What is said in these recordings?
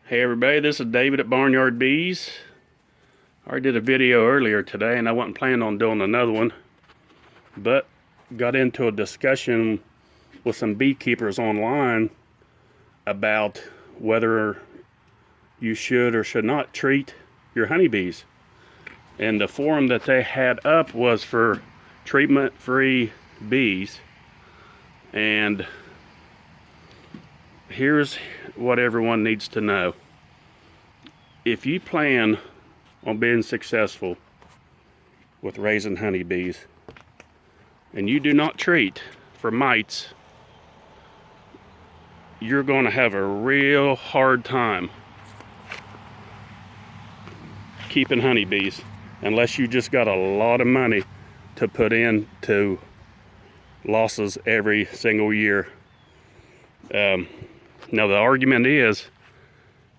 Hey everybody, this is David at Barnyard Bees. I already did a video earlier today and I wasn't planning on doing another one, but got into a discussion with some beekeepers online about whether you should or should not treat your honeybees. And the forum that they had up was for treatment-free bees. And here's what everyone needs to know. If you plan on being successful with raising honeybees and you do not treat for mites, you're going to have a real hard time keeping honeybees unless you just got a lot of money to put into losses every single year. Now the argument is,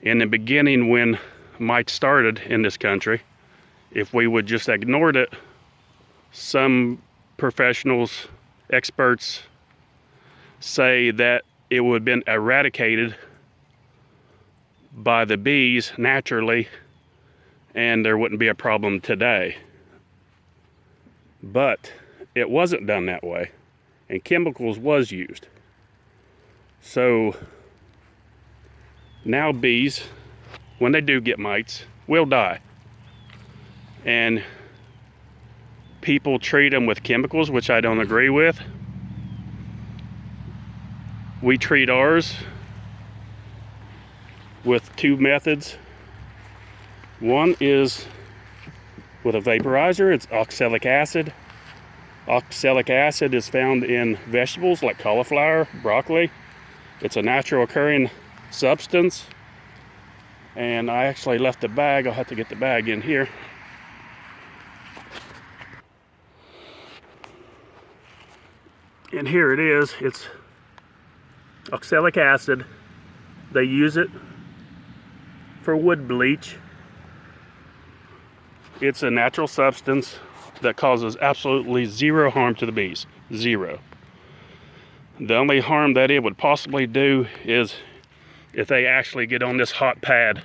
in the beginning when mites started in this country, if we would just ignored it, some professionals, experts say that it would have been eradicated by the bees naturally and there wouldn't be a problem today. But it wasn't done that way, and chemicals was used. So now bees, when they do get mites, will die. And people treat them with chemicals, which I don't agree with. We treat ours with two methods. One is with a vaporizer. It's oxalic acid. Oxalic acid is found in vegetables like cauliflower, broccoli. It's a natural occurring substance. And I actually left the bag. I'll have to get the bag in here. And here it is. It's oxalic acid. They use it for wood bleach. It's a natural substance that causes absolutely zero harm to the bees. Zero. The only harm that it would possibly do is if they actually get on this hot pad,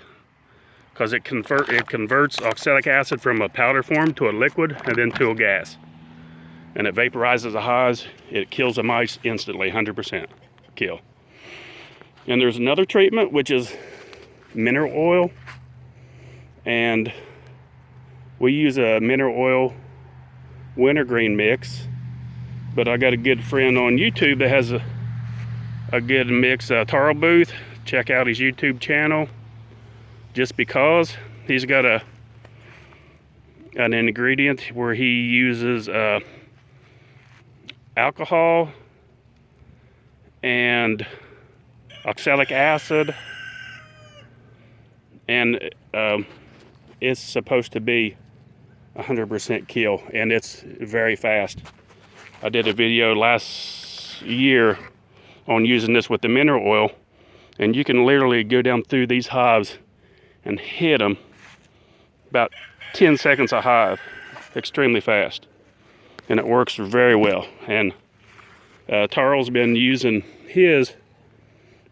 because it converts oxalic acid from a powder form to a liquid and then to a gas. And it vaporizes the hives. It kills the mice instantly, 100% kill. And there's another treatment, which is mineral oil. And we use a mineral oil wintergreen mix. But I got a good friend on YouTube that has a good mix, Taro Booth. Check out his YouTube channel, JustBeecuz. He's got an ingredient where he uses alcohol and oxalic acid, and it's supposed to be 100% kill, and it's very fast. I did a video last year on using this with the mineral oil, and you can literally go down through these hives and hit them about 10 seconds a hive, extremely fast. And it works very well. And Taro's been using his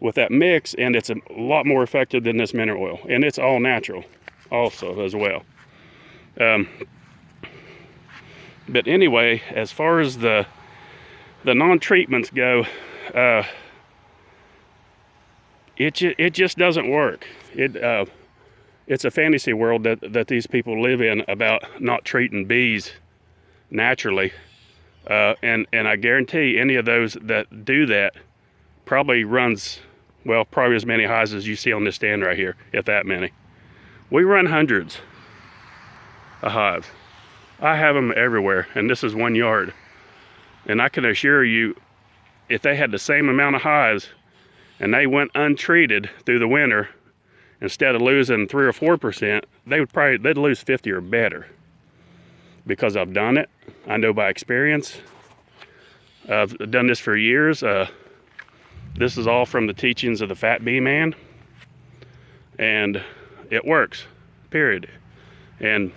with that mix, and it's a lot more effective than this mineral oil. And it's all natural also as well. But anyway, as far as the non-treatments go, it just doesn't work. It's a fantasy world that these people live in about not treating bees naturally. And I guarantee any of those that do that probably runs, well, probably as many hives as you see on this stand right here, if that many. We run hundreds of hives. I have them everywhere, and this is 1 yard. And I can assure you, if they had the same amount of hives and they went untreated through the winter, instead of losing 3 or 4%, they'd lose 50 or better. Because I've done it, I know by experience. I've done this for years. This is all from the teachings of the Fat Bee Man, and it works. Period. And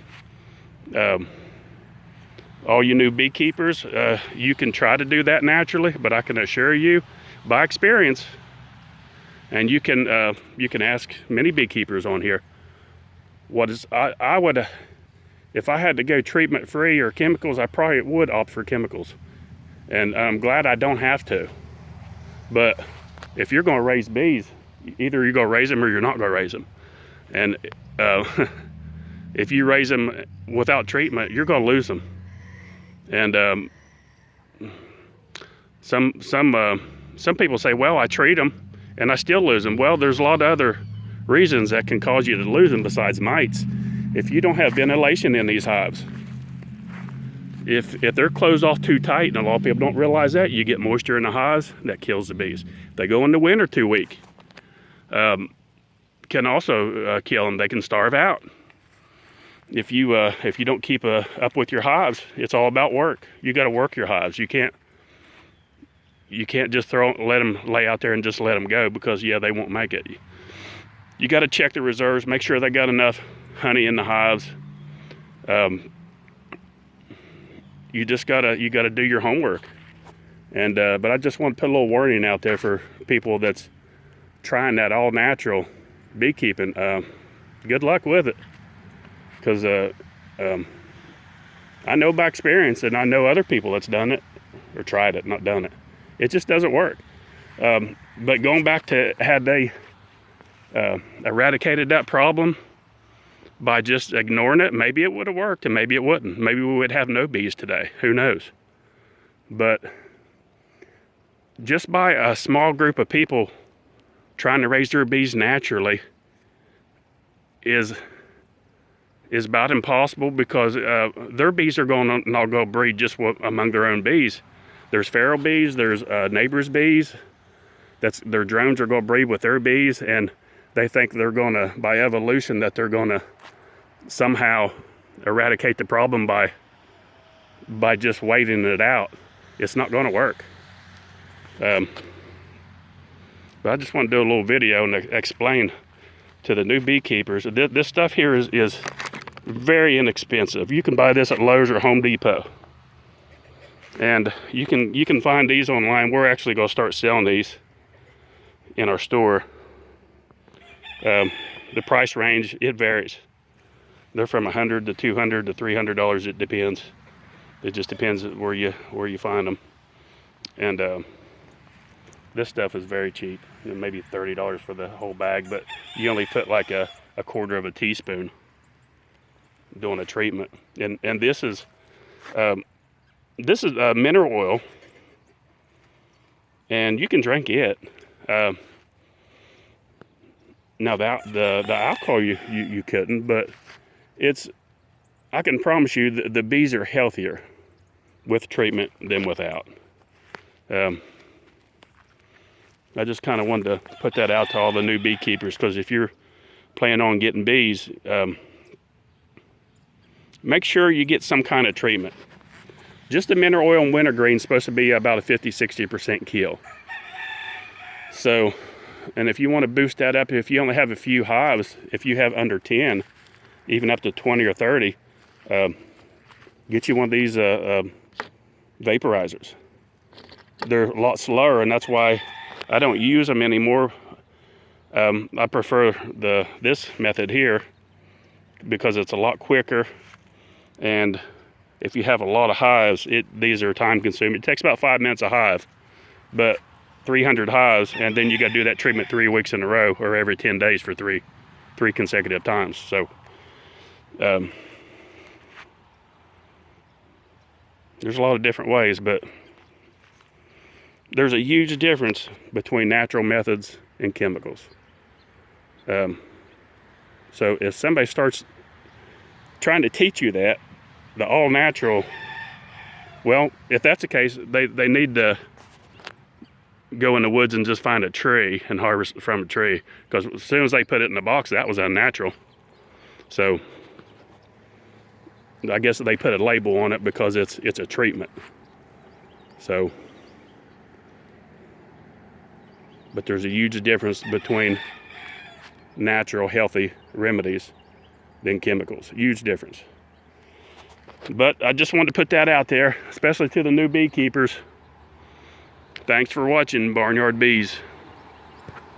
all you new beekeepers, you can try to do that naturally, but I can assure you, by experience, And you can ask many beekeepers on here. What is I would, if I had to go treatment free or chemicals, I probably would opt for chemicals. And I'm glad I don't have to. But if you're going to raise bees, either you're going to raise them or you're not going to raise them. And if you raise them without treatment, you're going to lose them. And some people say, well, I treat them and I still lose them. Well, there's a lot of other reasons that can cause you to lose them besides mites. If you don't have ventilation in these hives, if they're closed off too tight, and a lot of people don't realize that, you get moisture in the hives, that kills the bees. If they go in the winter too weak, can also kill them. They can starve out. If you don't keep up with your hives, it's all about work. You got to work your hives. You can't just let them lay out there and just let them go, because yeah, they won't make it. You got to check the reserves, make sure they got enough honey in the hives. You gotta do your homework. And but I just want to put a little warning out there for people that's trying that all natural beekeeping. Good luck with it, because I know by experience, and I know other people that's done it or tried it, not done it. It just doesn't work. But going back to, had they eradicated that problem by just ignoring it, maybe it would have worked, and maybe it wouldn't. Maybe we would have no bees today. Who knows? But just by a small group of people trying to raise their bees naturally is about impossible, because their bees are going to not go breed just among their own bees. There's feral bees, there's neighbors' bees. Their drones are going to breed with their bees, and they think they're going to, by evolution, that they're going to somehow eradicate the problem by just waiting it out. It's not going to work. But I just want to do a little video and explain to the new beekeepers. This stuff here is very inexpensive. You can buy this at Lowe's or Home Depot, and you can find these online. We're actually going to start selling these in our store. The price range, it varies. They're from $100 to $200 to $300. It depends. It just depends where you find them. And this stuff is very cheap. Maybe $30 for the whole bag, but you only put like a quarter of a teaspoon doing a treatment. And this is mineral oil, and you can drink it. Now the alcohol you couldn't, but I can promise you that the bees are healthier with treatment than without. I just kind of wanted to put that out to all the new beekeepers, because if you're planning on getting bees, make sure you get some kind of treatment. Just the mineral oil and wintergreen is supposed to be about a 50-60% kill. So, and if you want to boost that up, if you only have a few hives, if you have under 10, even up to 20 or 30, get you one of these vaporizers. They're a lot slower, and that's why I don't use them anymore. I prefer this method here, because it's a lot quicker, and if you have a lot of hives, these are time consuming. It takes about 5 minutes a hive, but 300 hives, and then you got to do that treatment 3 weeks in a row, or every 10 days for three consecutive times. So there's a lot of different ways, but there's a huge difference between natural methods and chemicals. So if somebody starts trying to teach you that, the all natural, well, if that's the case, they need to go in the woods and just find a tree and harvest from a tree, because as soon as they put it in the box, that was unnatural. So I guess they put a label on it because it's a treatment. So, but there's a huge difference between natural, healthy remedies than chemicals. Huge difference. But I just wanted to put that out there, especially to the new beekeepers. Thanks for watching Barnyard Bees.